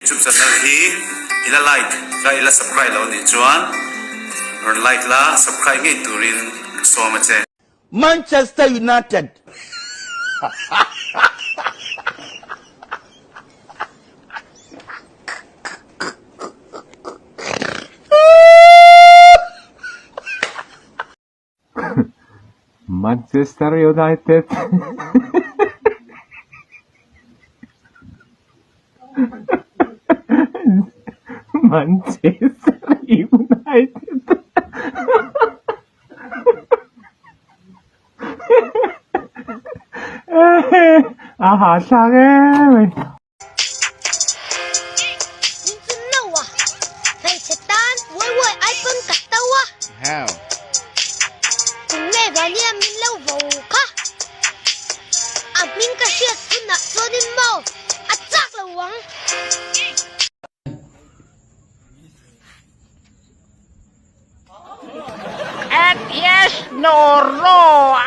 YouTube channel hi ila like ka ila subscribe lo ni chuan ron like la subscribe ngai turin so ma che Manchester United. Manchester United. Manchester United. sang ấy. How? And yes, no, no,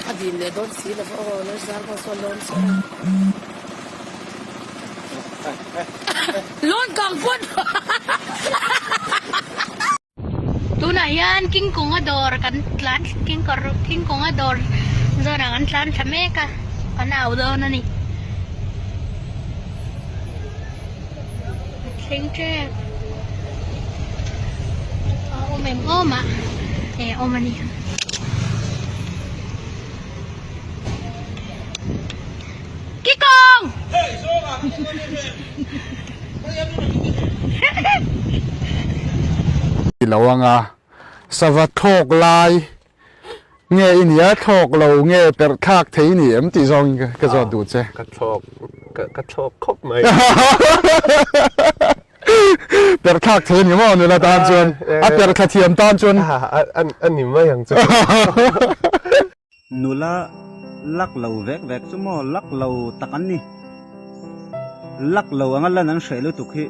Adile don sila po no sarko solon sa. Lon kang pun. Tunayan king kongador kan tlan king kongador zona kan tlan thame ka kanaw do na ni king che o mem oma oma ni Kikong Lawanga sava thok lai nghe inia thok lo nghe per thak thei ni em ti zong ka zo du che ka thok khop mai per thak thei ni mo nu la tan chuan a per kha thiam tan chuan an ni mai yang chu nula lak lo vek vek chu mo lak lo takan ni lak lo anga lan an shelo tukhi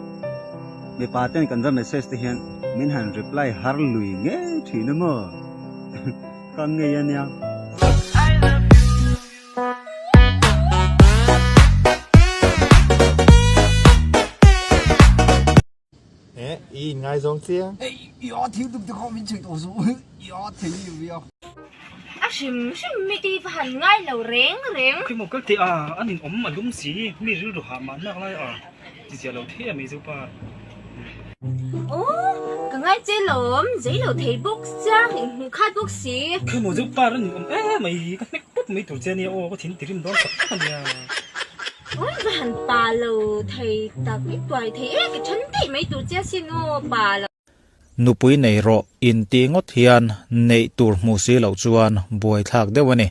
me paten kan ra message te hian min han reply har lui nge thina mo kan nge yan ya y ngay giống tiếng Jag tänkte inte komma in till oss. Jag tänkte ju ja. sim mi ti han ngai lo reng khi một cái thì anh nhìn ống mà đúng gì mi rú đồ hạ mà nặng lại chỉ giờ lâu thế mi giúp ô cái ngai chế lồm giấy lo thấy bốc ra khai bốc xí khi một giúp ba nó nhìn ống mày cái make bút mấy tuổi trẻ ô có thiên tiền đó thật là ôi và hẳn bà lo thầy ta biết tuổi thầy cái chân thì mấy tuổi trẻ xin ô bà lo nupui nei ro in ti ngot hian nei tur mu si lo chuan buai thak deuh ani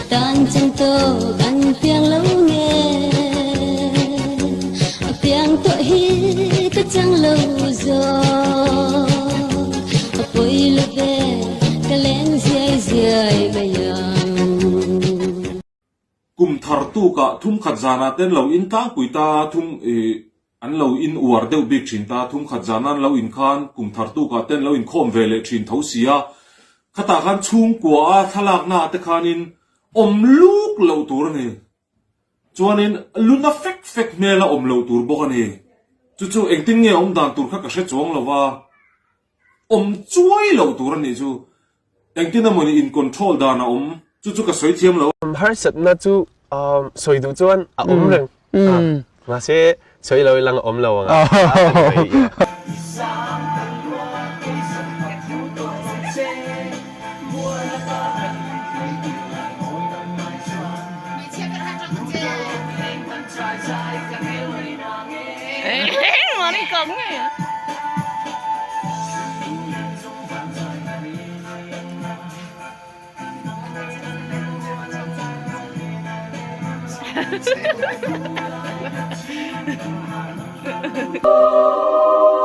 tan chân to kan piang lo nge piang to hi ka chang lo zo poi lo ve ka leng ziai ziai ba yang kum thar tu ka thum khat zana ten lo in ta puita thum an lo in uar deuh bik thin ta thum khat zanan lo in khan kum thar tu ka ten lo in khom vele thin tho sia khata khan chung kwa thalak na te khanin luk lo tur ni chuanin luna fek mela lo tur bok ani chu engtin nge dan tur kha ka hre chuang lova chuai lo tur ani chu engtin amoni in control dana chu ka soi thiam lo har sat na chu soi du chuan a reng ma se soi lo lang lo anga Mà đi cống này. Oh